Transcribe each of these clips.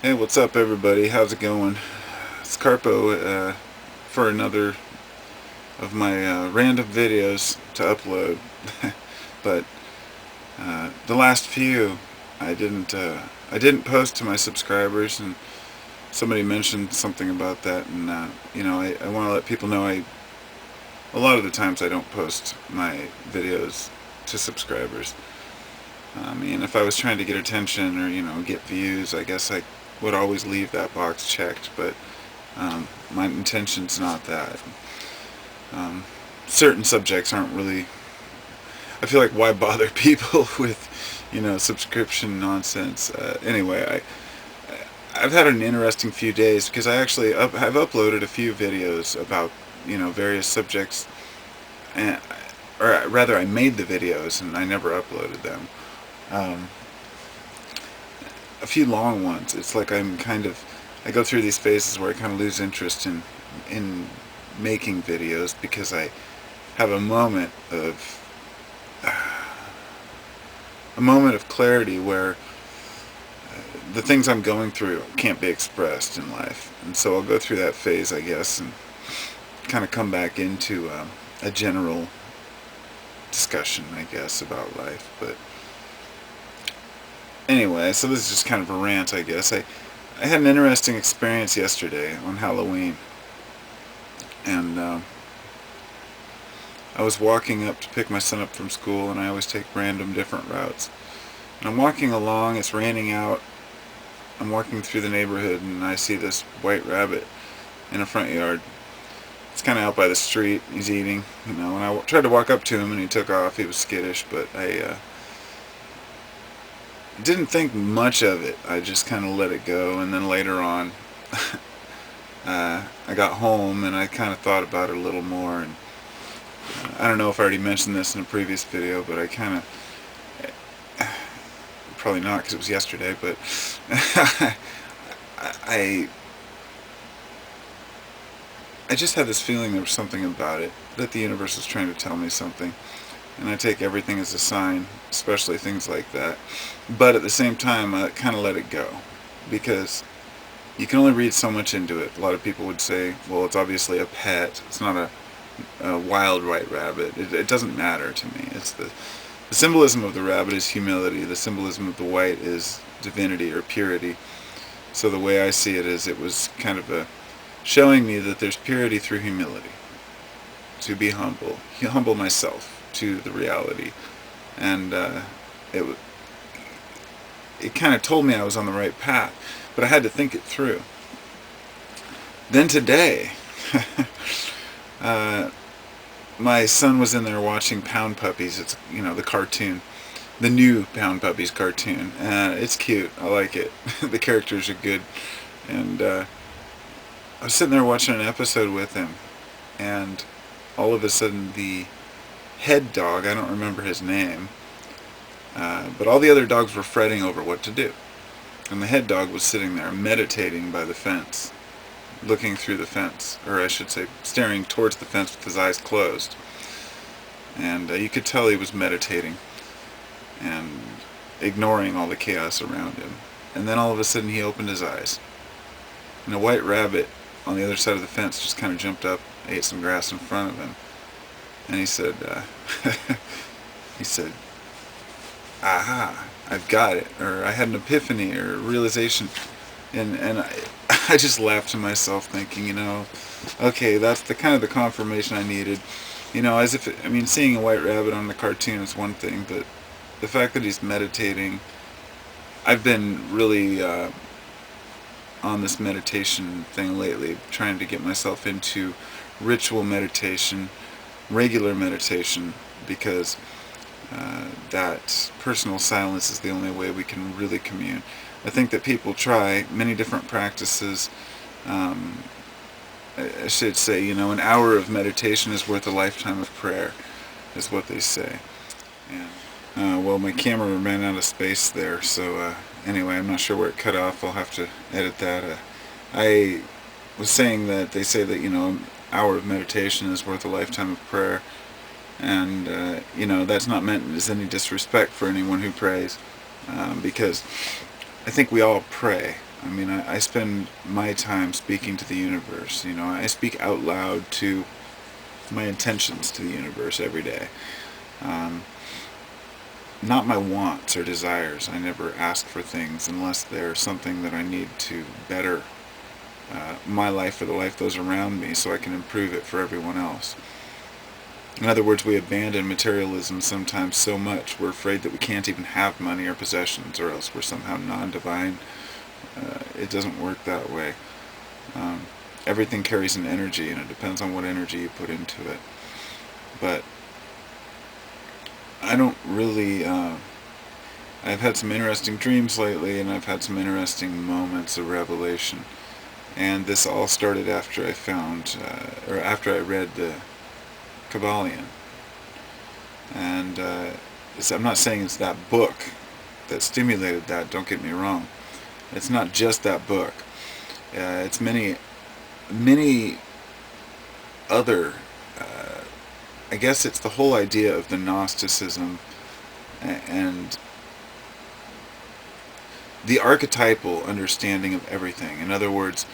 Hey, what's up, everybody? How's it going? It's Carpo for another of my random videos to upload. But the last few, I didn't. I didn't post to my subscribers, and somebody mentioned something about that. And I want to let people know a lot of the times I don't post my videos to subscribers. I mean, if I was trying to get attention or get views, I guess I would always leave that box checked. But my intention's not that. Um, Certain subjects aren't really. I feel like why bother people with, subscription nonsense. I've had an interesting few days because have uploaded a few videos about various subjects, and or rather I made the videos and I never uploaded them. Um, a few long ones. It's like I go through these phases where I kind of lose interest in making videos because I have a moment of clarity where the things I'm going through can't be expressed in life, and so I'll go through that phase, I guess, and kind of come back into a general discussion, I guess, about life. But anyway, so this is just kind of a rant, I guess. I had an interesting experience yesterday on Halloween, and I was walking up to pick my son up from school, and I always take random different routes. And I'm walking along, it's raining out, I'm walking through the neighborhood, and I see this white rabbit in a front yard. It's kind of out by the street, he's eating, and I tried to walk up to him, and he took off. He was skittish, but I didn't think much of it. I just kind of let it go, and then later on, I got home, and I kind of thought about it a little more, and I don't know if I already mentioned this in a previous video, but I kind of, probably not because it was yesterday, but I I just had this feeling there was something about it, that the universe was trying to tell me something, and I take everything as a sign, especially things like that. But at the same time, I kind of let it go, because you can only read so much into it. A lot of people would say, well, it's obviously a pet, it's not a wild white rabbit. It doesn't matter to me. It's the symbolism of the rabbit is humility. The symbolism of the white is divinity or purity. So the way I see it is, it was kind of a showing me that there's purity through humility. To be humble myself to the reality, and it it kind of told me I was on the right path, but I had to think it through. Then today, uh, my son was in there watching Pound Puppies. It's the cartoon, the new Pound Puppies cartoon. It's cute. I like it. The characters are good, and I was sitting there watching an episode with him, and all of a sudden the head dog, I don't remember his name, but all the other dogs were fretting over what to do. And the head dog was sitting there meditating by the fence, looking through the fence, or I should say staring towards the fence with his eyes closed. And you could tell he was meditating and ignoring all the chaos around him. And then all of a sudden he opened his eyes. And a white rabbit on the other side of the fence just kind of jumped up, ate some grass in front of him. And he said, he said, aha, I've got it, or I had an epiphany or a realization. And I just laughed to myself thinking, okay, that's the kind of the confirmation I needed. As if, seeing a white rabbit on the cartoon is one thing, but the fact that he's meditating, I've been really on this meditation thing lately, trying to get myself into ritual meditation, regular meditation, because that personal silence is the only way we can really commune. I think that people try many different practices. I should say, an hour of meditation is worth a lifetime of prayer, is what they say. And well, my camera ran out of space there, so anyway, I'm not sure where it cut off. I'll have to edit that. I was saying that they say that an hour of meditation is worth a lifetime of prayer, and that's not meant as any disrespect for anyone who prays, because I think we all pray. I mean, I spend my time speaking to the universe. I speak out loud to my intentions to the universe every day. Um, Not my wants or desires. I never ask for things unless they're something that I need to better my life or the life of those around me so I can improve it for everyone else. In other words, we abandon materialism sometimes so much we're afraid that we can't even have money or possessions, or else we're somehow non-divine. It doesn't work that way. Um, Everything carries an energy, and it depends on what energy you put into it. But I don't really. I've had some interesting dreams lately, and I've had some interesting moments of revelation. And this all started after I found, or after I read the Kabbalion. And I'm not saying it's that book that stimulated that, don't get me wrong. It's not just that book. It's many other, I guess it's the whole idea of the Gnosticism and the archetypal understanding of everything. In other words,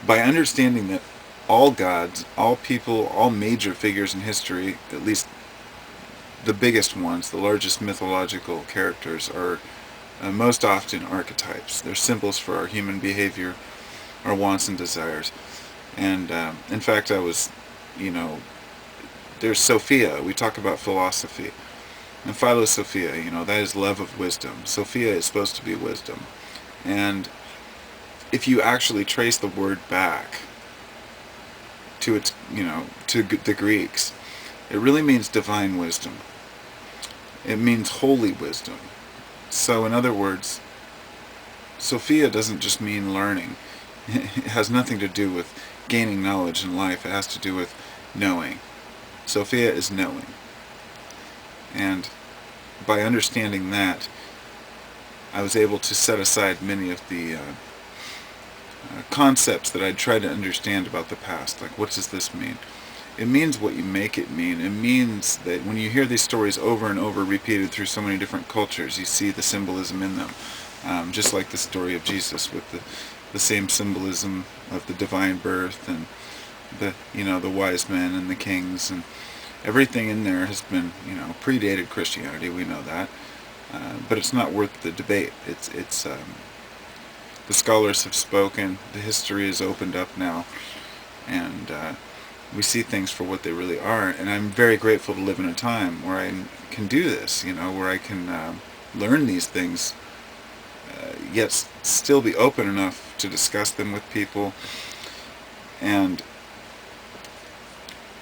by understanding that all gods, all people, all major figures in history, at least the biggest ones, the largest mythological characters, are most often archetypes. They're symbols for our human behavior, our wants and desires. And in fact, there's Sophia. We talk about philosophy. And philosophia, that is love of wisdom. Sophia is supposed to be wisdom. And if you actually trace the word back to to the Greeks, it really means divine wisdom. It means holy wisdom. So in other words, Sophia doesn't just mean learning. It has nothing to do with gaining knowledge in life. It has to do with knowing. Sophia is knowing. And by understanding that, I was able to set aside many of the concepts that I'd tried to understand about the past. Like, what does this mean? It means what you make it mean. It means that when you hear these stories over and over repeated through so many different cultures, you see the symbolism in them. Just like the story of Jesus with the same symbolism of the divine birth and the wise men and the kings, and everything in there has been predated Christianity. We know that, but it's not worth the debate. It's the scholars have spoken. The history is opened up now, and we see things for what they really are. And I'm very grateful to live in a time where I can do this. Where I can learn these things, yet still be open enough to discuss them with people. And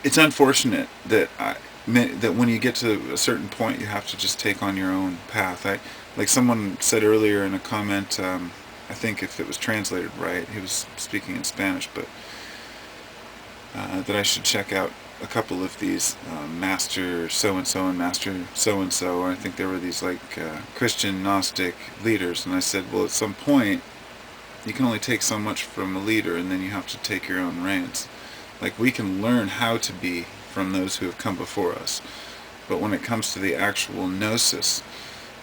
it's unfortunate that that when you get to a certain point, you have to just take on your own path. Like someone said earlier in a comment, I think if it was translated right, he was speaking in Spanish, but that I should check out a couple of these Master so-and-so and Master so-and-so. I think there were these Christian Gnostic leaders, and I said, well, at some point, you can only take so much from a leader, and then you have to take your own reins. Like, we can learn how to be from those who have come before us, but when it comes to the actual gnosis,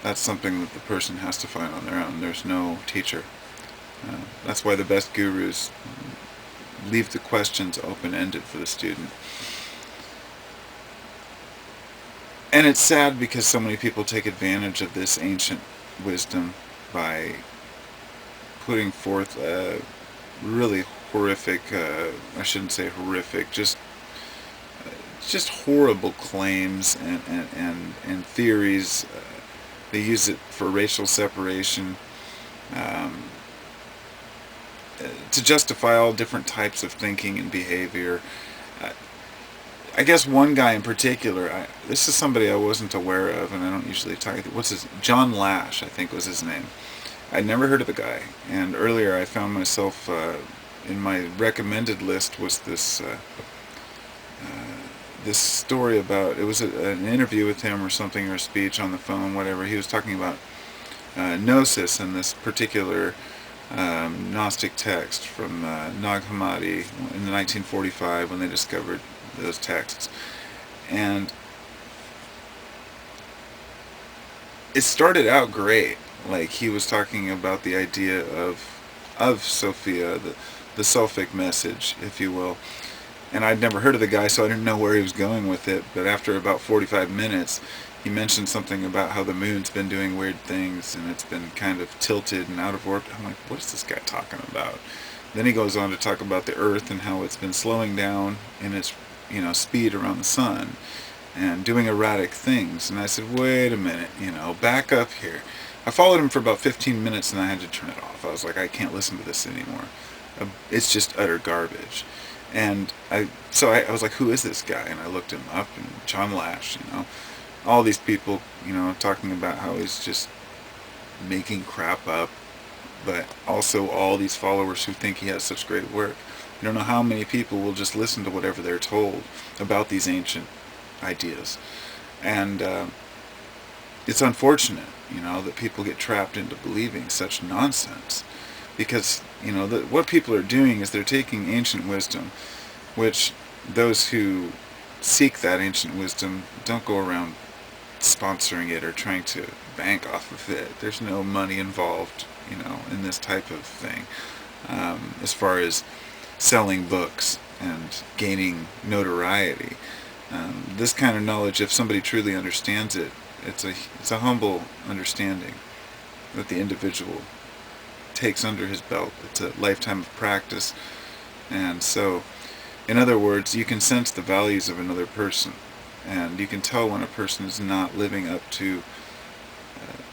that's something that the person has to find on their own. There's no teacher. That's why the best gurus leave the questions open-ended for the student. And it's sad because so many people take advantage of this ancient wisdom by putting forth really horrific, I shouldn't say horrific, just horrible claims and theories. They use it for racial separation, to justify all different types of thinking and behavior. I guess one guy in particular, this is somebody I wasn't aware of, and I don't usually talk. John Lash, I think was his name. I'd never heard of the guy, and earlier I found myself in my recommended list was this this story about, it was an interview with him or something, or a speech on the phone, whatever. He was talking about gnosis and this particular Gnostic text from Nag Hammadi in 1945 when they discovered those texts. And it started out great. Like, he was talking about the idea of of Sophia, the Sulfic message, if you will. And I'd never heard of the guy, so I didn't know where he was going with it. But after about 45 minutes, he mentioned something about how the moon's been doing weird things and it's been kind of tilted and out of orbit. I'm like, what is this guy talking about? Then he goes on to talk about the Earth and how it's been slowing down in its, speed around the sun and doing erratic things. And I said, wait a minute, back up here. I followed him for about 15 minutes and I had to turn it off. I was like, I can't listen to this anymore. It's just utter garbage. And I was like, who is this guy? And I looked him up, and John Lash, all these people, talking about how he's just making crap up, but also all these followers who think he has such great work. You don't know how many people will just listen to whatever they're told about these ancient ideas. And it's unfortunate, that people get trapped into believing such nonsense. Because, what people are doing is they're taking ancient wisdom, which those who seek that ancient wisdom don't go around sponsoring it or trying to bank off of it. There's no money involved, in this type of thing, as far as selling books and gaining notoriety. This kind of knowledge, if somebody truly understands it, it's a humble understanding that the individual takes under his belt. It's a lifetime of practice. And so, in other words, you can sense the values of another person, and you can tell when a person is not living up to,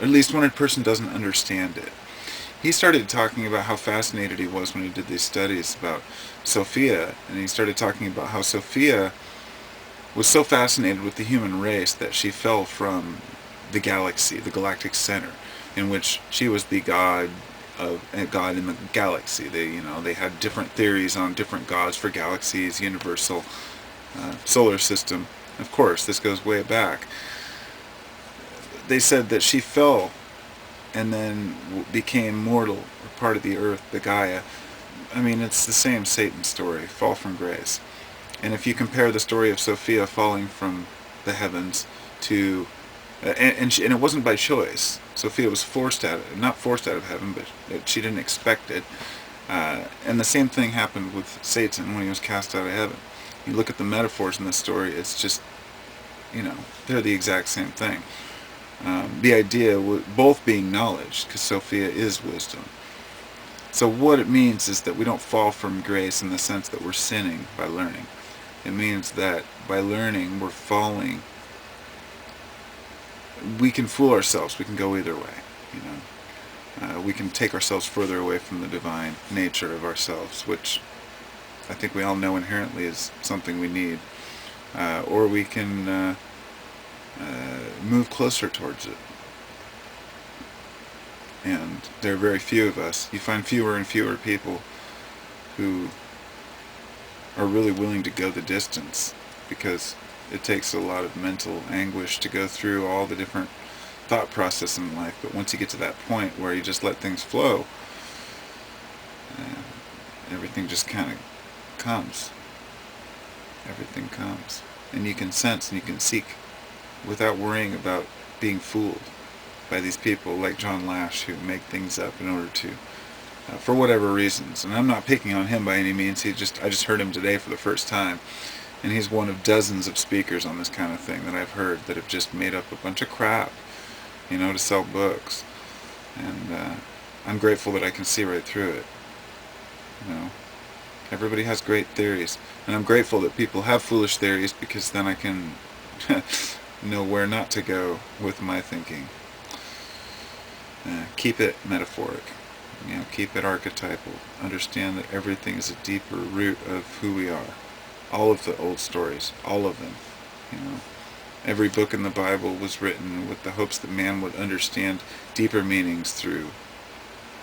at least when a person doesn't understand it. He started talking about how fascinated he was when he did these studies about Sophia, and he started talking about how Sophia was so fascinated with the human race that she fell from the galaxy, the galactic center, in which she was the god of a god in the galaxy. They had different theories on different gods for galaxies, universal, solar system. Of course, this goes way back. They said that she fell and then became mortal, or part of the earth, the Gaia. I mean, it's the same Satan story, fall from grace. And if you compare the story of Sophia falling from the heavens to and it wasn't by choice. Sophia was not forced out of heaven, but she didn't expect it. And the same thing happened with Satan when he was cast out of heaven. You look at the metaphors in the story, it's just, they're the exact same thing. The idea, both being knowledge, because Sophia is wisdom. So what it means is that we don't fall from grace in the sense that we're sinning by learning. It means that by learning, we're falling. We can fool ourselves. We can go either way. We can take ourselves further away from the divine nature of ourselves, which I think we all know inherently is something we need. Or we can move closer towards it. And there are very few of us. You find fewer and fewer people who are really willing to go the distance, because it takes a lot of mental anguish to go through all the different thought process in life. But once you get to that point where you just let things flow, everything just kind of comes. Everything comes. And you can sense and you can seek without worrying about being fooled by these people like John Lash, who make things up in order to, for whatever reasons. And I'm not picking on him by any means. I just heard him today for the first time. And he's one of dozens of speakers on this kind of thing that I've heard that have just made up a bunch of crap, to sell books. And I'm grateful that I can see right through it. Everybody has great theories. And I'm grateful that people have foolish theories, because then I can know where not to go with my thinking. Keep it metaphoric. Keep it archetypal. Understand that everything is a deeper root of who we are. All of the old stories, all of them. Every book in the Bible was written with the hopes that man would understand deeper meanings through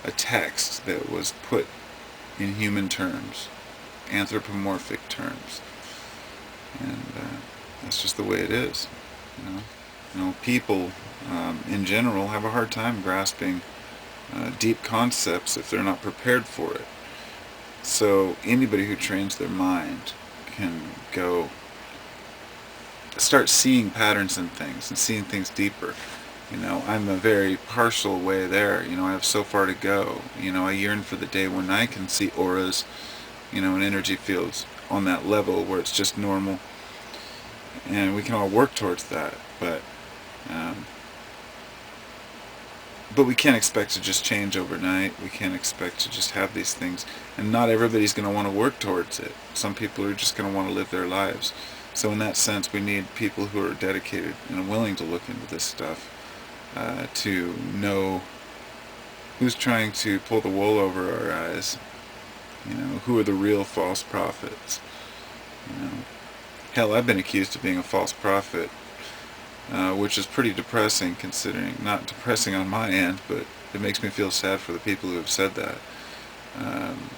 a text that was put in human terms, anthropomorphic terms. And that's just the way it is. People in general have a hard time grasping deep concepts if they're not prepared for it. So anybody who trains their mind can go start seeing patterns in things and seeing things deeper. You know, I'm a very partial way there. You know, I have so far to go. You know, I yearn for the day when I can see auras, you know, and energy fields on that level where it's just normal. And we can all work towards that. Um, but we can't expect to just change overnight. We can't expect to just have these things. And not everybody's going to want to work towards it. Some people are just going to want to live their lives. So in that sense, we need people who are dedicated and willing to look into this stuff, to know who's trying to pull the wool over our eyes. You know, who are the real false prophets. You know, hell, I've been accused of being a false prophet, which is pretty depressing, considering, not depressing on my end, but it makes me feel sad for the people who have said that. Um,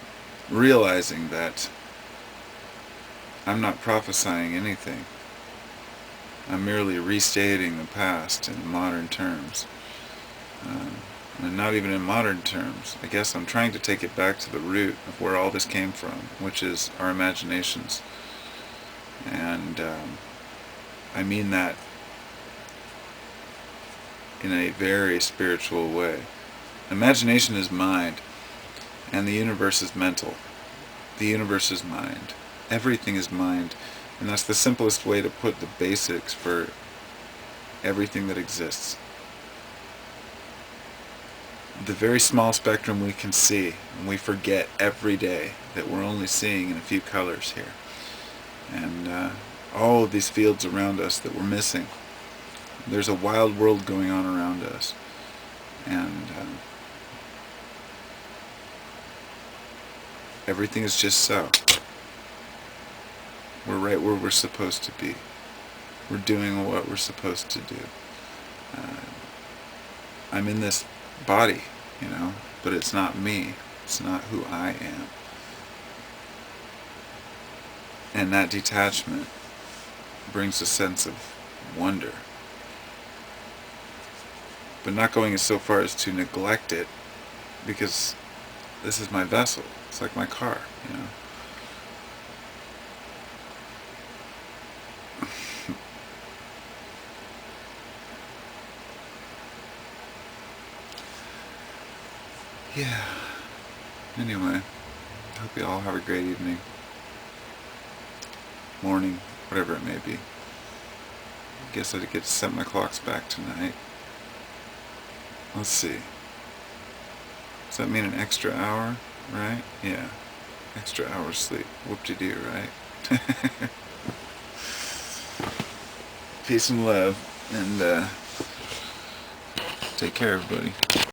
Realizing that I'm not prophesying anything. I'm merely restating the past in modern terms. And not even in modern terms. I guess I'm trying to take it back to the root of where all this came from, which is our imaginations. And I mean that in a very spiritual way. Imagination is mind, and the universe is mental. The universe is mind. Everything is mind. And that's the simplest way to put the basics for everything that exists. The very small spectrum we can see, and we forget every day that we're only seeing in a few colors here. And all of these fields around us that we're missing. There's a wild world going on around us. And everything is just so. We're right where we're supposed to be. We're doing what we're supposed to do. I'm in this body, you know, but it's not me. It's not who I am. And that detachment brings a sense of wonder. But not going so far as to neglect it, because this is my vessel. It's like my car, you know. Yeah. Anyway, hope you all have a great evening, morning, whatever it may be. Guess I get to set my clocks back tonight. Let's see. Does that mean an extra hour, right? Yeah. Extra hour sleep. Whoop-de-doo, right? Peace and love, and take care, everybody.